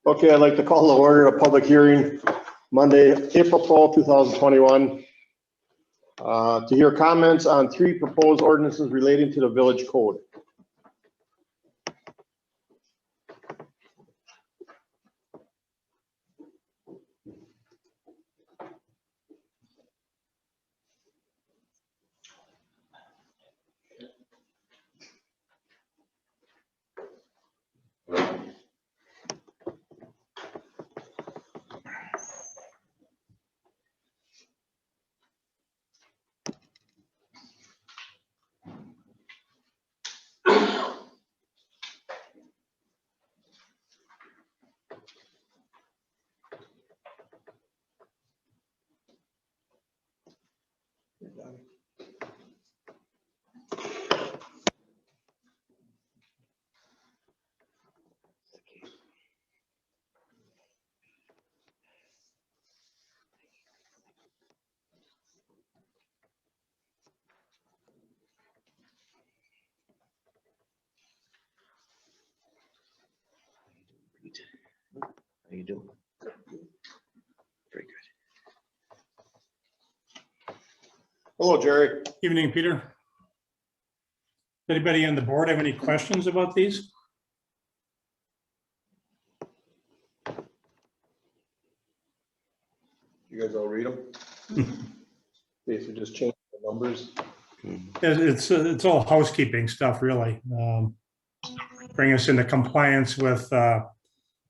Okay, I'd like to call to order a public hearing Monday, April 12, 2021. To hear comments on 3 proposed ordinances relating to the village code. How you doing? Very good. Hello, Jerry. Evening, Peter. Anybody on the board have any questions about these? You guys all read them? Basically just change the numbers. It's all housekeeping stuff, really. Bring us into compliance with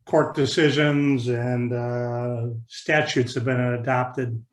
court decisions and statutes have been adopted.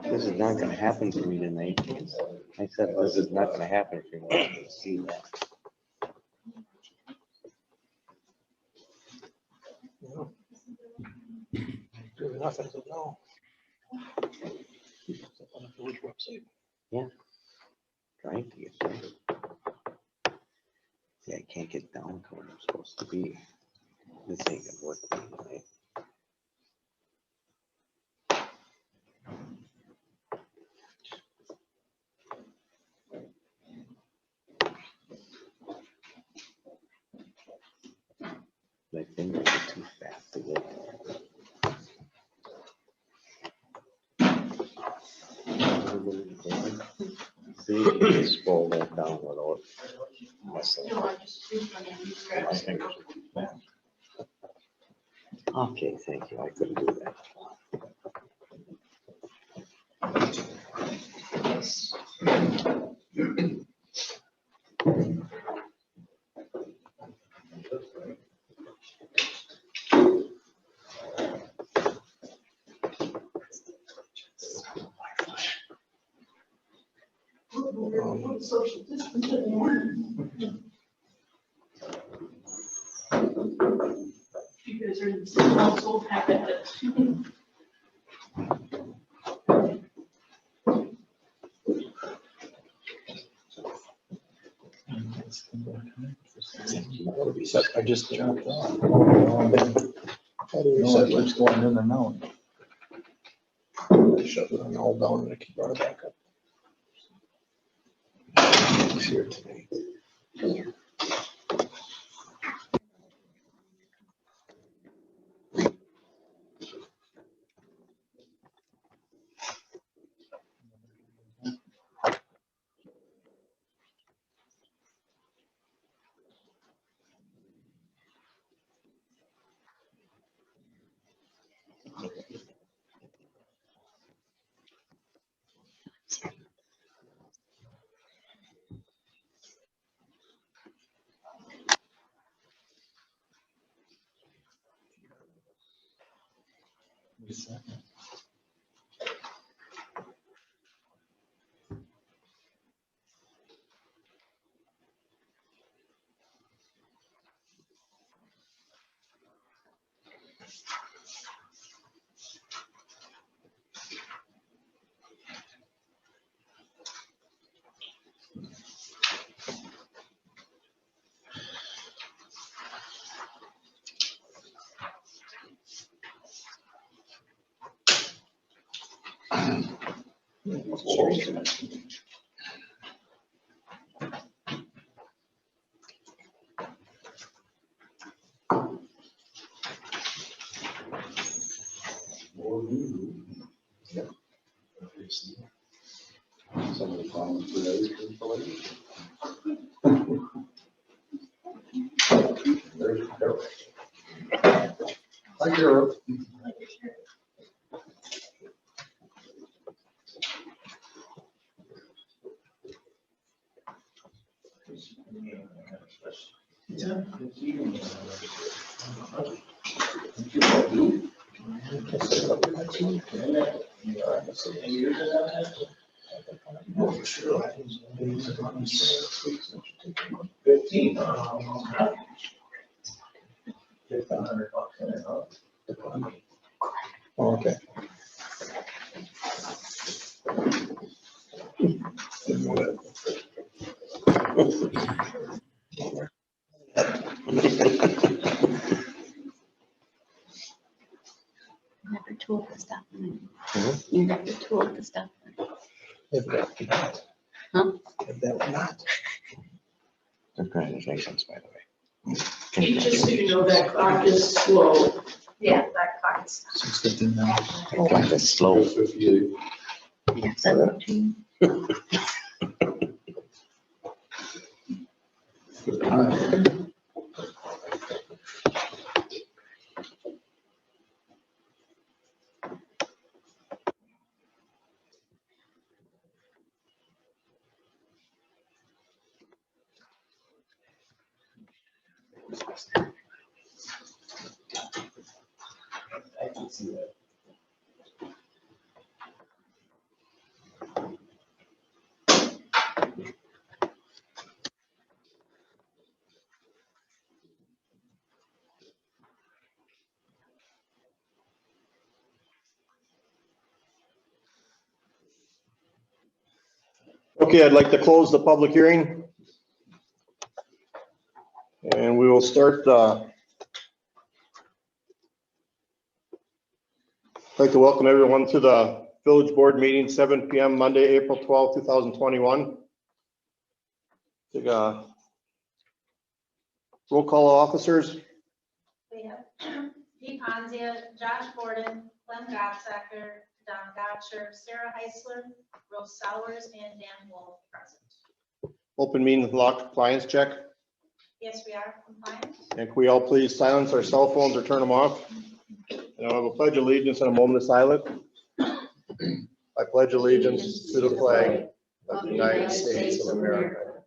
This is not gonna happen for me tonight. I said this is not gonna happen for me. I can see that. Yeah. Trying to get there. See, I can't get down to where I'm supposed to be. This ain't gonna work anyway. My fingers are too fast to get there. See, just scroll that down without messing. My fingers are too fast. Okay, thank you. I couldn't do that. Social distancing. guys are in the same household, have at it. I just jumped on. How do we No, set it keeps going in and out. Shut it all down and I keep running back up. He's here today. Hi, Carol. Okay. Never told the stuff. Mhm. You never told the stuff. Evidently not. Huh? Evidently not. Congratulations, by the way. Pete, just so you know, that clock is slow. Yeah, that clock's. 6:15 now. Like a slow. 58. Yeah, 17. Good time. Okay, I'd like to close the public hearing. And we will start, I'd like to welcome everyone to the village board meeting, 7 PM, Monday, April 12th, 2021. Take a roll call of officers. We have Pete Ponzia, Josh Gordon, Glenn Gottsacker, Don Gotcher, Sarah Heisler, Rose Sowers, and Dan Wolf present. Open meeting law compliance check. Yes, we are compliant. And can we all please silence our cell phones or turn them off? And I'll have a pledge of allegiance and a moment of silence. I pledge allegiance to the flag of the United States of America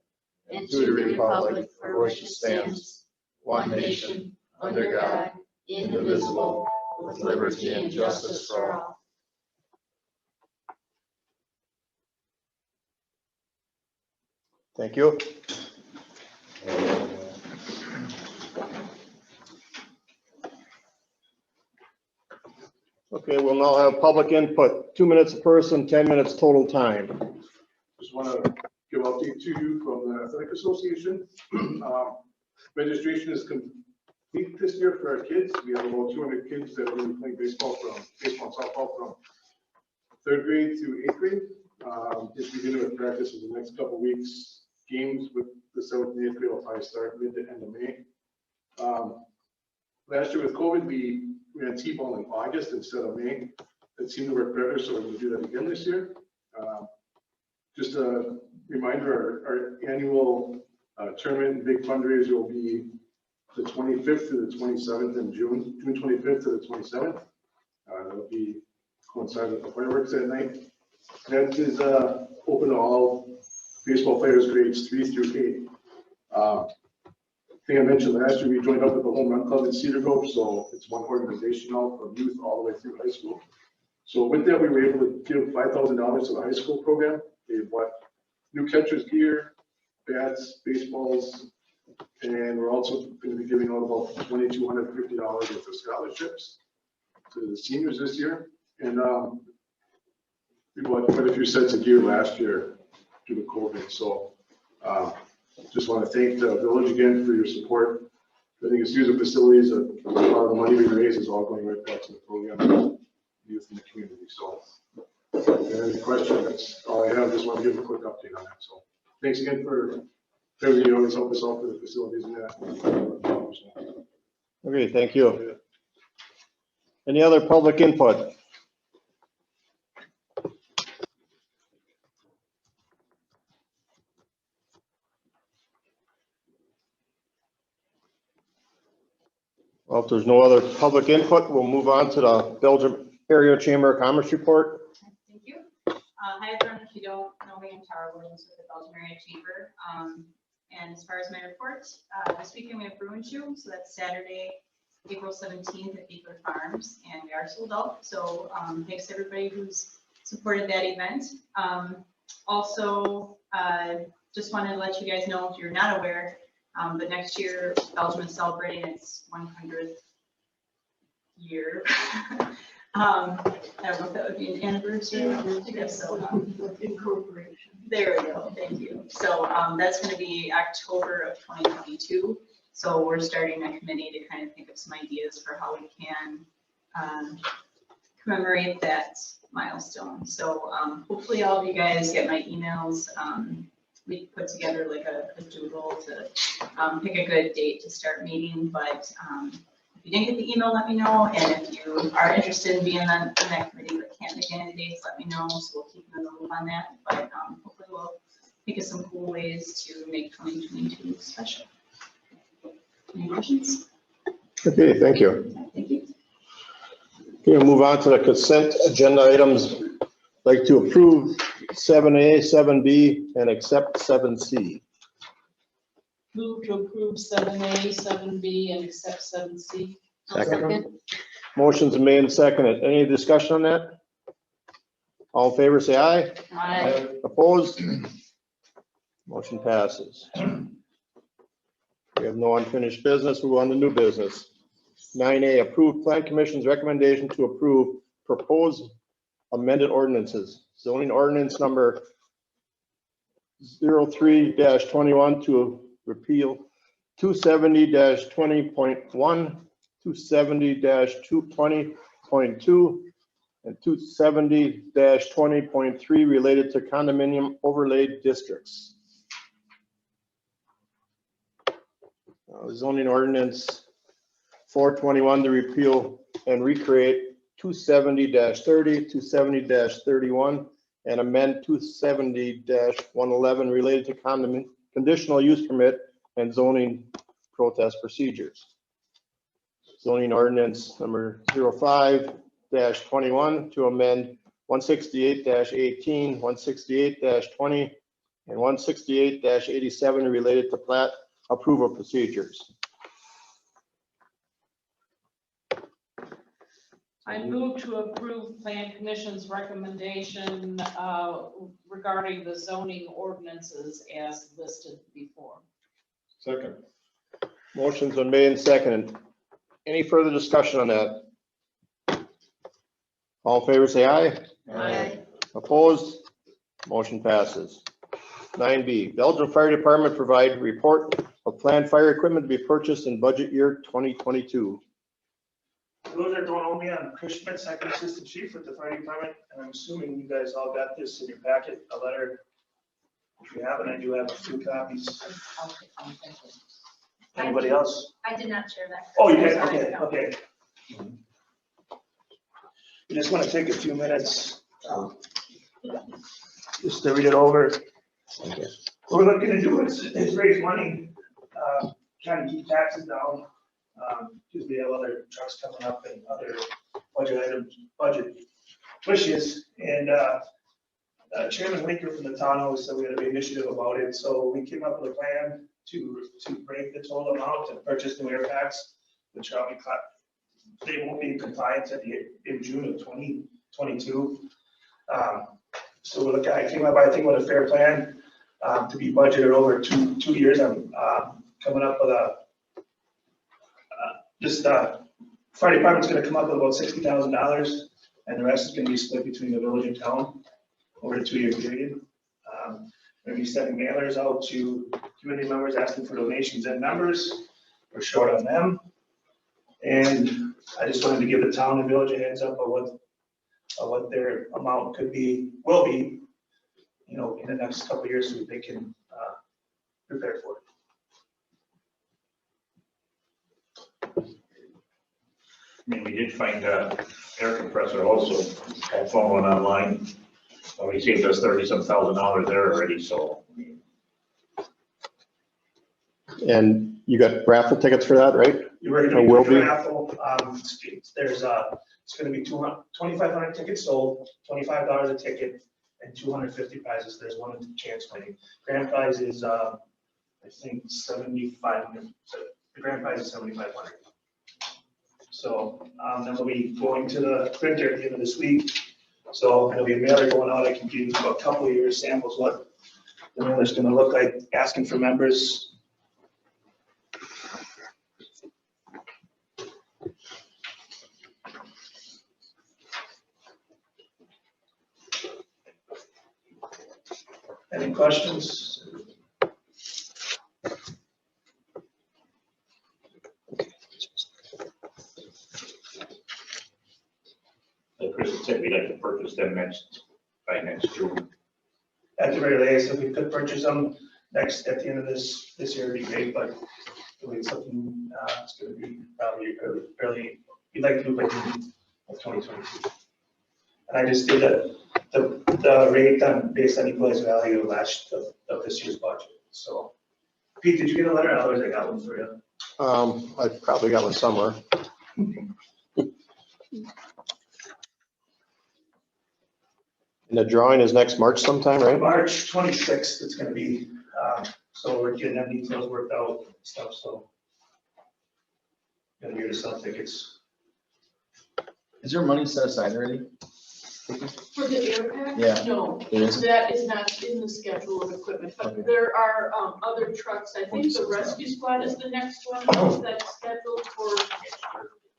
and to the republic for which it stands, one nation, under God, indivisible, with liberty and justice for all. Thank you. Okay, we'll now have public input, 2 minutes a person, 10 minutes total time. Just want to give an update to you from the Athletic Association. Registration is complete this year for our kids. We have about 200 kids that are going to be playing baseball and softball from 3rd grade through 8th grade. Just beginning with practice in the next couple of weeks. Games with the 7th and 8th grade will probably start mid to end of May. Last year with COVID, we ran T-ball in August instead of May. It seemed to work better, so we're going to do that again this year. Just a reminder, our annual tournament and big fundraiser will be the 25th to the 27th in June 25th to the 27th. That'll be coincide with the fireworks that night. That is open to all baseball players grades 3 through 8. I think I mentioned last year, we joined up with the Home Run Club in Cedar Grove, so it's one organization now from youth all the way through high school. So with that, we were able to give $5,000 to the high school program. They bought new catcher's gear, bats, baseballs, and we're also going to be giving out about $2,250 worth of scholarships to the seniors this year. And we bought quite a few sets of gear last year due to COVID. So just want to thank the village again for your support. I think it's user facilities, a lot of the money we raise is all going right back to the program, youth in the community. So if you have any questions, that's all I have. Just want to give a quick update on that. So thanks again for everything you always help us out for the facilities and that. Okay, thank you. Any other public input? Well, if there's no other public input, we'll move on to the Belgium Area Chamber of Commerce report. Thank you. Hi everyone, if you don't know me, I'm Tara Williams with the Belgium Area Chamber. And as far as my report, this weekend we have Bruin Shoe, so that's Saturday, April 17th at Beekler Farms, and we are sold out. So thanks to everybody who's supported that event. Also, just wanted to let you guys know, if you're not aware, but next year Belgium is celebrating its 100th year. I don't know if that would be an anniversary. I guess so. Incorporation. There we go. Thank you. So that's going to be October of 2022. So we're starting a committee to kind of think of some ideas for how we can commemorate that milestone. So hopefully all of you guys get my emails. We put together like a doodle to pick a good date to start meeting, but if you didn't get the email, let me know, and if you are interested in being on that committee but can't make any dates, let me know, so we'll keep you in the loop on that, but hopefully we'll think of some cool ways to make 2022 special. Any questions? Okay, thank you. Thank you. Okay, we'll move on to the consent agenda items. Like to approve 7A, 7B, and accept 7C. Move to approve 7A, 7B, and accept 7C. Second. Motion's made and seconded. Any discussion on that? All in favor, say aye. Aye. Opposed? Motion passes. We have no unfinished business. Move on to new business. 9A, approved plan commission's recommendation to approve proposed amended ordinances. Zoning ordinance number 03-21 to repeal 270-20.1, 270-220.2, and 270-20.3 related to condominium overlay districts. Zoning ordinance 421 to repeal and recreate 270-30, 270-31, and amend 270-111 related to conditional use permit and zoning protest procedures. Zoning ordinance number 05-21 to amend 168-18, 168-20, and 168-87 related to plat approval procedures. I move to approve Plan Commission's recommendation regarding the zoning ordinances as listed before. Second. Motion's been made and seconded. Any further discussion on that? All in favor, say aye. Aye. Opposed? Motion passes. 9B, Belgium Fire Department provide report of planned fire equipment to be purchased in budget year 2022. Those are going only on Chris Schmidt, second assistant chief with the fire department, and I'm assuming you guys all got this in your packet, a letter. If you haven't, I do have a few copies. Anybody else? I did not share that. Oh, you did, Sorry, okay, no. okay. You just want to take a few minutes, just to read it over. Okay. What we're looking to do is raise money, trying to keep taxes down, because we have other trucks coming up and other budget items, budget wishes. And Chairman Linker from the town always said we had a big initiative about it, so we came up with a plan to break the total amount and purchase new air packs, which are they won't be in compliance in June of 2022. So we're looking, I came up, I think, with a fair plan to be budgeted over two years. I'm coming up with fire department's gonna come up with about $60,000, and the rest is gonna be split between the village and town over a 2-year period. We're gonna be sending mailers out to community members asking for donations and numbers. We're short on them. And I just wanted to give the town and village a heads up of what their amount will be, you know, in the next couple of years, so that they can prepare for it. I mean, we did find a air compressor also, I found one online. We saved us $30-some thousand there already, so. And you got raffle tickets for that, right? You're ready Or will to be? raffle. It's gonna be 2,500 tickets sold, $25 a ticket, and 250 prizes. There's one chance winning. Grand prize is, I think 7,500. The grand prize is 7,500. So, then we'll be going to the printer at the end of this week. So there'll be a mailer going out. I can give you a couple of your samples, what the mailer's gonna look like, asking for members. Any questions? Like Chris said, we'd like to purchase them by next June. At the very latest, if we could purchase them at the end of this year, it'd be great, but it's something, it's gonna be probably early, we'd like to do by June of 2022. And I just did the rate based on equalized value of this year's budget. So, Pete, did you get a letter? Otherwise, I got one for you. I probably got one somewhere. And the drawing is next March sometime, right? March 26th, it's gonna be, so we're getting them details worked out and stuff, so. Gonna be to sell tickets. Is there money set aside already? For the air pack? Yeah. No, There isn't? that is not in the schedule of equipment, but there are other trucks. I think the rescue squad is the next one that's scheduled for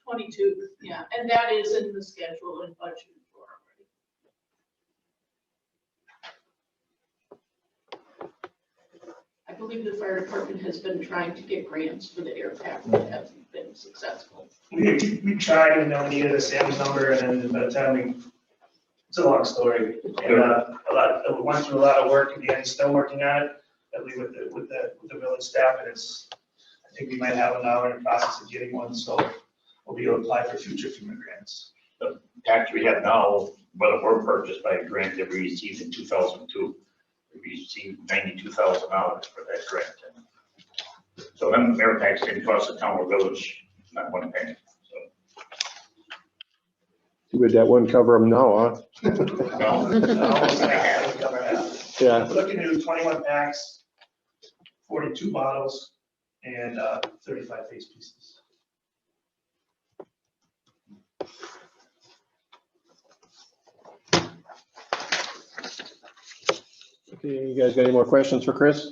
22, yeah, and that is in the schedule and budgeted for already. I believe the fire department has been trying to get grants for the air pack, but hasn't been successful. We tried and then we needed a Sam's number, and then by the time it's a long story. And we went through a lot of work, in the end, still working on it, at least with the village staff, and I think we might have an hour in the process of getting one, so we'll be able to apply for future FEMA grants. The packs we have now, whether we're purchased by a grant that we received in 2002, we received $92,000 for that grant. So them air packs didn't cost the town or village not one penny. Too bad that wouldn't cover them now, huh? Yeah. We're looking to do 21 packs, 42 bottles, and 35 face pieces. Okay, you guys got any more questions for Chris?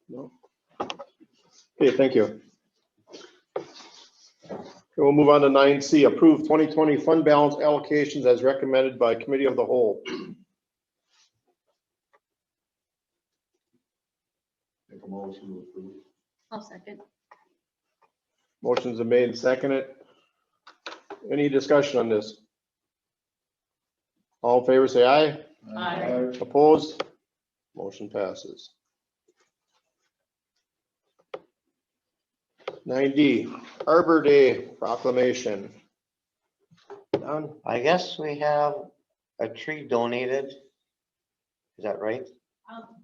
No? Okay, thank you. We'll move on to 9C, approve 2020 fund balance allocations as recommended by committee of the whole. Make a motion to approve. I'll second. Motion's been made and seconded. Any discussion on this? All in favor, say aye. Aye. Opposed? Motion passes. 9D, Arbor Day proclamation. Don? I guess we have a tree donated. Is that right?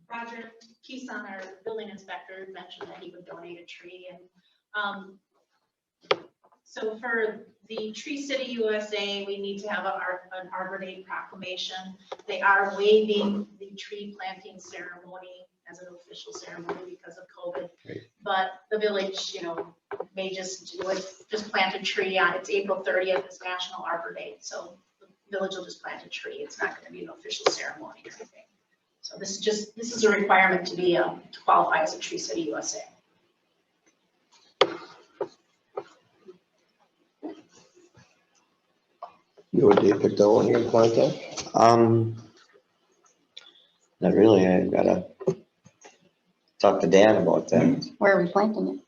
Roger Keeson, our building inspector, mentioned that he would donate a tree, and so for the Tree City USA, we need to have an Arbor Day proclamation. They are waiving the tree planting ceremony as an official ceremony because of COVID. Right. But the village, may just do it, just plant a tree on, it's April 30th, is National Arbor Day. So the village will just plant a tree. It's not gonna be an official ceremony or anything. So this is a requirement to to qualify as a Tree City USA. You would date picked out when you plant that? Not really. I gotta talk to Dan about that. Where are we planting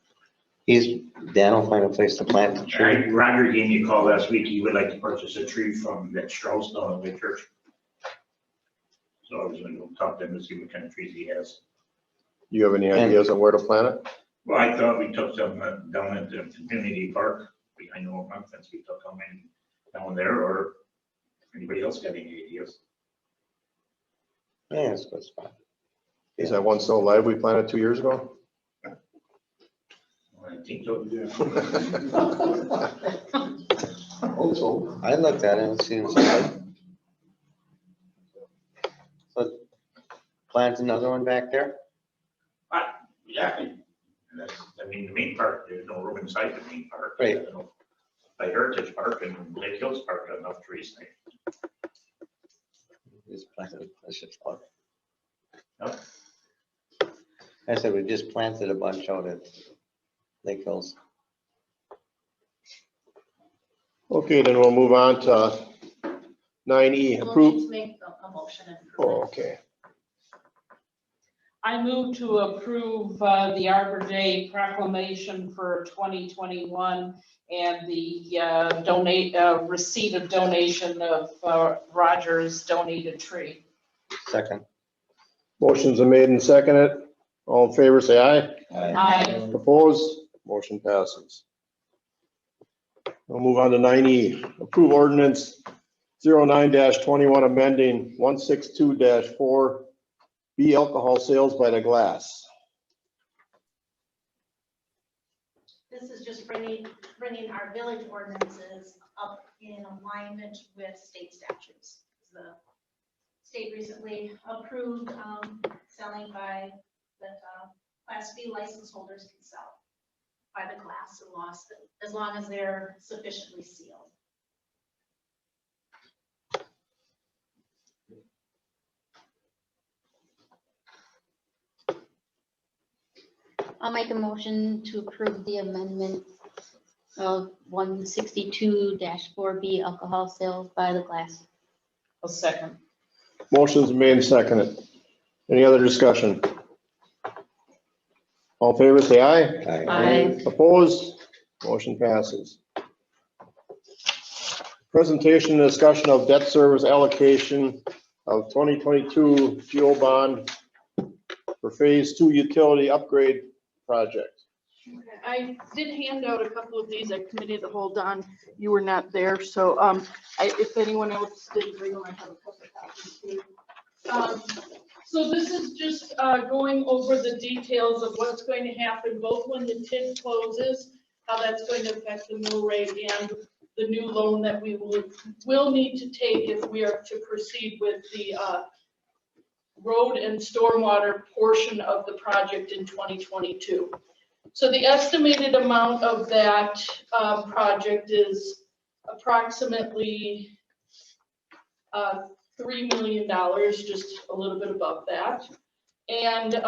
it? Dan will find a place to plant the tree. Roger gave me a call last week. He would like to purchase a tree from that Strauss down in Lake Church. So I was going to go talk to him to see what kind of trees he has. Do you have any ideas on where to plant it? Well, I thought we took some down at the community park behind the old fence. We took them in down there, or anybody else got any ideas? Yeah, it's a good spot. Is that one still alive? We planted 2 years ago? I think so. Yeah. I hope so. I looked at it, it seems like. So plant another one back there? Yeah, I mean, the main park, there's no room inside the main park. Right. You know, like Heritage Park and Lake Hills Park got enough trees. Just planted, let's just plug. Yep. I said we just planted a bunch out at Lake Hills. Okay, then we'll move on to 9E, We'll need approve. to make a motion and approve Oh, it. okay. I move to approve the Arbor Day proclamation for 2021 and the receipt of donation of Roger's donated tree. Second. Motion's been made and seconded. All in favor, say aye. Aye. Opposed? Motion passes. We'll move on to 9E, approve ordinance 09-21 amending 162-4 B alcohol sales by the glass. This is just bringing our village ordinances up in alignment with state statutes. The state recently approved selling by that Class B license holders can sell by the glass as long as they're sufficiently sealed. I'll make a motion to approve the amendment of 162-4B alcohol sales by the glass. A second. Motion's made and seconded. Any other discussion? All in favor, say aye. Aye. Opposed? Motion passes. Presentation and discussion of debt service allocation of 2022 GO bond for phase 2 utility upgrade project. I did hand out a couple of these at committee of the whole, Don. You were not there, so if anyone else didn't bring them, I have a couple of copies here. So this is just going over the details of what's going to happen, both when the TID closes, how that's going to affect the mill rate, and the new loan that we will need to take if we are to proceed with the road and stormwater portion of the project in 2022. So the estimated amount of that project is approximately $3 million, just a little bit above that. And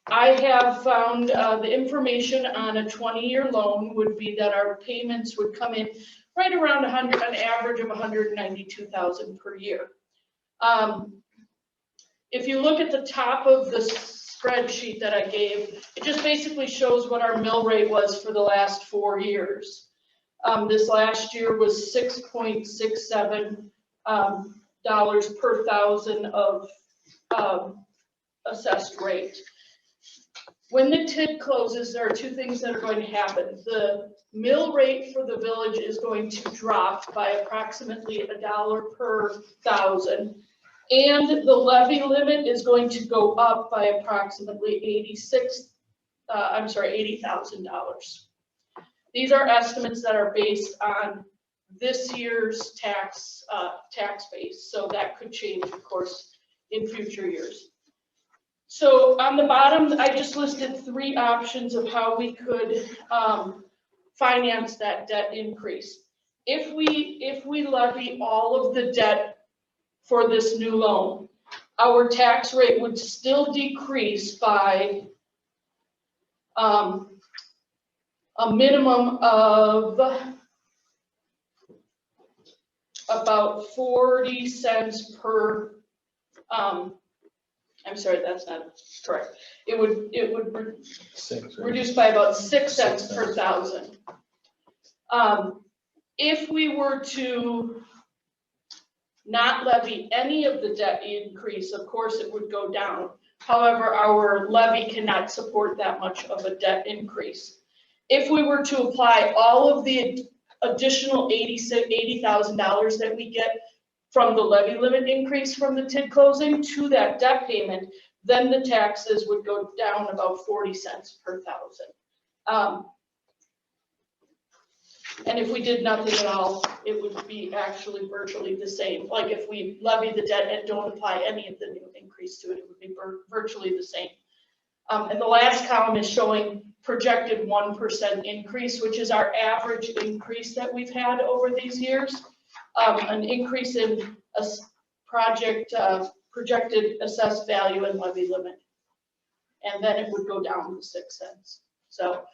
I have found the information on a 20-year loan would be that our payments would come in right around 100, an average of 192,000 per year. If you look at the top of the spreadsheet that I gave, it just basically shows what our mill rate was for the last 4 years. This last year was $6.67 per thousand of assessed rate. When the TID closes, there are two things that are going to happen. The mill rate for the village is going to drop by approximately $1 per thousand. And the levy limit is going to go up by approximately $80,000. These are estimates that are based on this year's tax base. So that could change, of course, in future years. So on the bottom, I just listed 3 options of how we could finance that debt increase. If we levy all of the debt for this new loan, our tax rate would still decrease by a minimum of about 40 cents per, I'm sorry, that's not correct. It would reduce by about 6 cents per thousand. If we were to not levy any of the debt increase, of course it would go down. However, our levy cannot support that much of a debt increase. If we were to apply all of the additional $80,000 that we get from the levy limit increase from the TID closing to that debt payment, then the taxes would go down about 40 cents per thousand. And if we did nothing at all, it would be actually virtually the same. Like if we levy the debt and don't apply any of the new increase to it, it would be virtually the same. And the last column is showing projected 1% increase, which is our average increase that we've had over these years. An increase in a project projected assessed value and levy limit. And then it would go down to 6 cents. So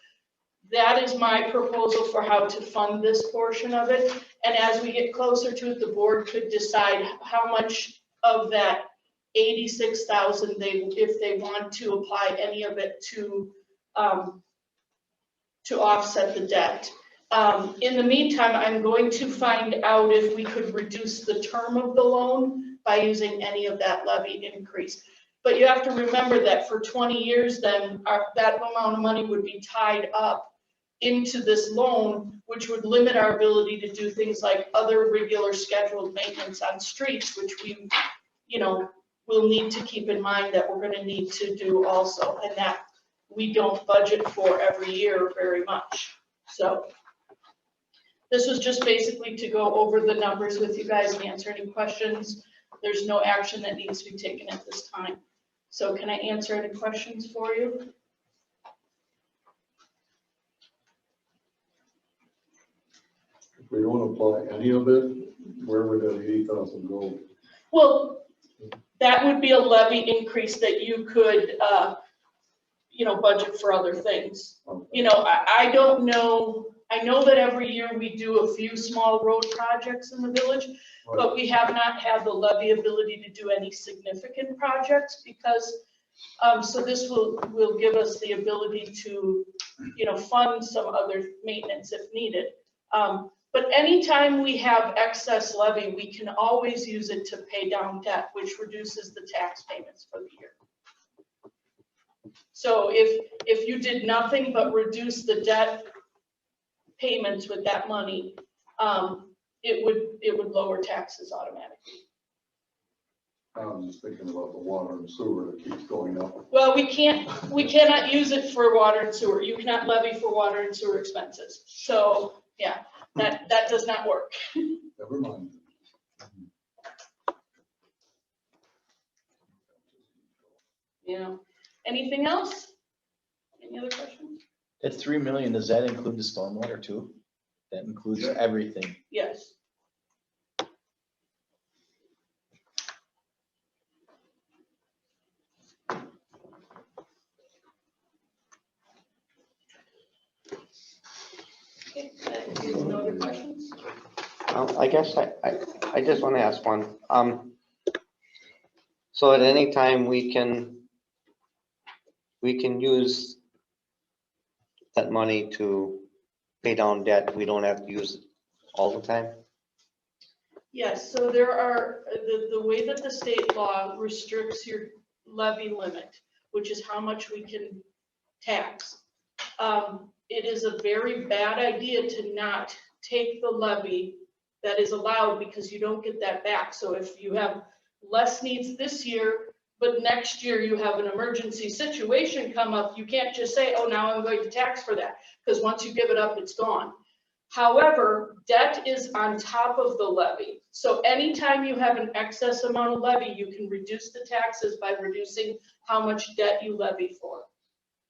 that is my proposal for how to fund this portion of it. And as we get closer to it, the board could decide how much of that 86,000 if they want to apply any of it to offset the debt. In the meantime, I'm going to find out if we could reduce the term of the loan by using any of that levy increase. But you have to remember that for 20 years, then that amount of money would be tied up into this loan, which would limit our ability to do things like other regular scheduled maintenance on streets, which we, will need to keep in mind that we're going to need to do also, and that we don't budget for every year very much. So this was just basically to go over the numbers with you guys and answer any questions. There's no action that needs to be taken at this time. So can I answer any questions for you? If we don't apply any of it, where would that 80,000 go? Well, that would be a levy increase that you could, budget for other things. Okay. I don't know. I know that every year we do a few small road projects in the village, Right. but we have not had the levy ability to do any significant projects because, so this will give us the ability to, fund some other maintenance if needed. But anytime we have excess levy, we can always use it to pay down debt, which reduces the tax payments for the year. So if you did nothing but reduce the debt payments with that money, it would lower taxes automatically. I'm just thinking about the water and sewer that keeps going up. Well, we cannot use it for water and sewer. You cannot levy for water and sewer expenses. So yeah, that does not work. Never mind. Anything else? Any other questions? That 3 million, does that include the stormwater too? That includes everything. Yes. No other questions? I guess I just want to ask one. So at any time we can use that money to pay down debt. We don't have to use it all the time. Yes, so there are, the way that the state law restricts your levy limit, which is how much we can tax. It is a very bad idea to not take the levy that is allowed because you don't get that back. So if you have less needs this year, but next year you have an emergency situation come up, you can't just say, oh, now I'm going to tax for that. Because once you give it up, it's gone. However, debt is on top of the levy. So anytime you have an excess amount of levy, you can reduce the taxes by reducing how much debt you levy for.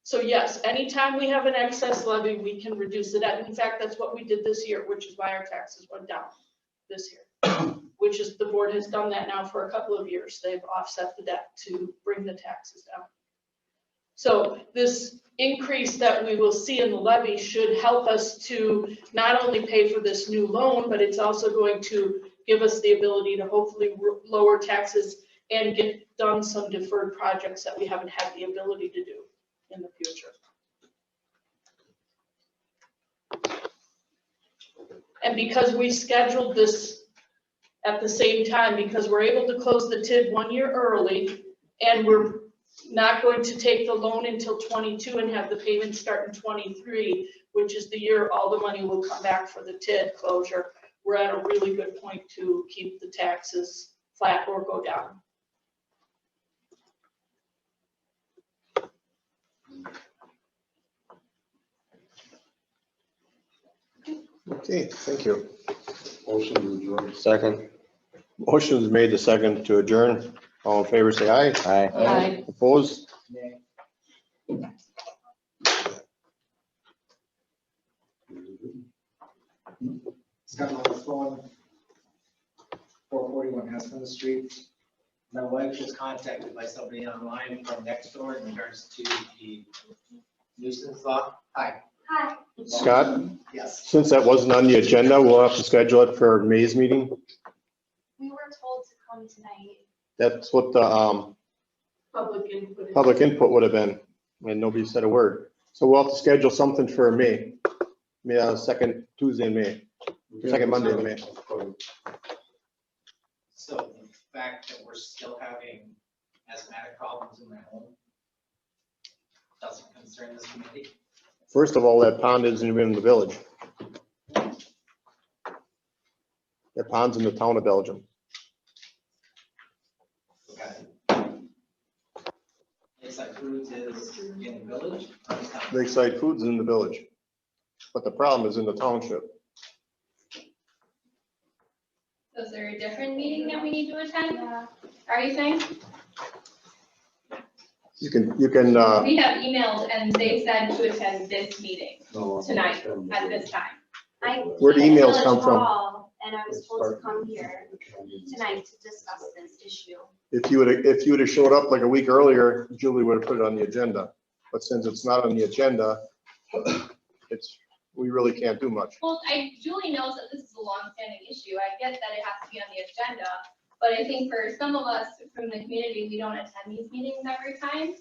So yes, anytime we have an excess levy, we can reduce the debt. In fact, that's what we did this year, which is why our taxes went down this year. Which is, the board has done that now for a couple of years. They've offset the debt to bring the taxes down. So this increase that we will see in the levy should help us to not only pay for this new loan, but it's also going to give us the ability to hopefully lower taxes and get done some deferred projects that we haven't had the ability to do in the future. And because we scheduled this at the same time, because we're able to close the TID 1 year early, and we're not going to take the loan until 22 and have the payments start in 23, which is the year all the money will come back for the TID closure. We're at a really good point to keep the taxes flat or go down. Okay, thank you. Motion to adjourn. Second. Motion is made to second to adjourn. All in favor, say aye. Aye. Aye. Opposed? Scott Longstone, 441 Heston Street. My wife was contacted by somebody online from next door in regards to the nuisance law. Hi. Hi. Scott, Yes. since that wasn't on the agenda, we'll have to schedule it for May's meeting. We were told to come tonight. That's what the Public input. public input would have been, and nobody said a word. So we'll have to schedule something for May. Yeah, second Tuesday in May, second Monday in May. So the fact that we're still having asthmatic problems in my home doesn't concern this committee? First of all, that pond isn't even in the village. That pond's in the town of Belgium. Okay. Lakeside Foods is in the village? or in town? Lakeside Foods is in the village, but the problem is in the township. Is there a different meeting that we need to attend? Are you saying? You can, We have emailed and they said to attend this meeting tonight at this time. Where'd the emails come from? And I was told to come here tonight to discuss this issue. If you would have showed up like a week earlier, Julie would have put it on the agenda. But since it's not on the agenda, we really can't do much. Well, Julie knows that this is a long-standing issue. I get that it has to be on the agenda. But I think for some of us from the community, we don't attend these meetings every time.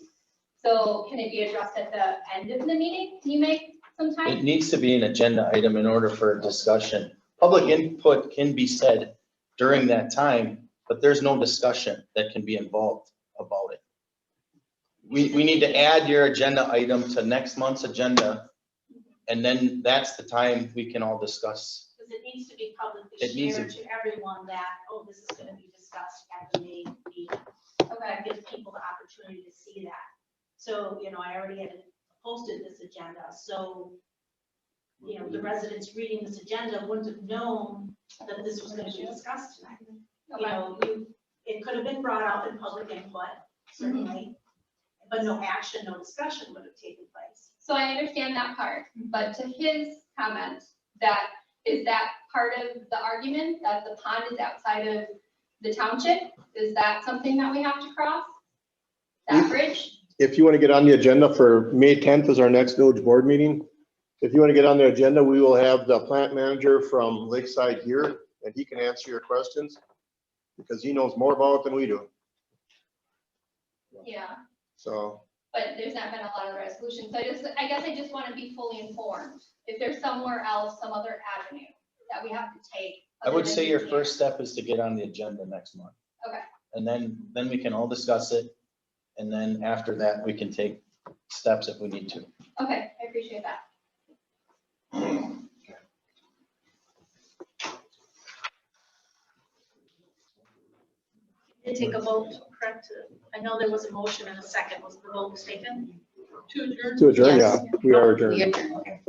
So can it be addressed at the end of the meeting? Can you make some It time? needs to be an agenda item in order for a discussion. Public input can be said during that time, but there's no discussion that can be involved about it. We need to add your agenda item to next month's agenda, and then that's the time we can all discuss. Because it needs to be publicly It needs shared to- to everyone that, oh, this is gonna be discussed at the May meeting. Okay, gives people the opportunity to see that. So, I already had posted this agenda, so, the residents reading this agenda wouldn't have known that this was gonna be discussed tonight. It could have been brought up in public input, certainly, but no action, no discussion would have taken place. So I understand that part, but to his comment, is that part of the argument that the pond is outside of the township? Is that something that we have to cross? That bridge? If you want to get on the agenda for May 10th is our next village board meeting, If you want to get on the agenda, we will have the plant manager from Lakeside here, and he can answer your questions because he knows more about it than we do. Yeah, So, but there's not been a lot of resolution, so I guess I just want to be fully informed. If there's somewhere else, some other avenue that we have to take. I would other say than your here. first step is to get on the agenda next month. Okay. And then we can all discuss it. And then after that, we can take steps if we need to. Okay, I appreciate that. Did take a vote, correct? I know there was a motion and a second. Was the vote taken? To adjourn. to adjourn, yeah, Yes. we are adjourned. We adjourn, okay.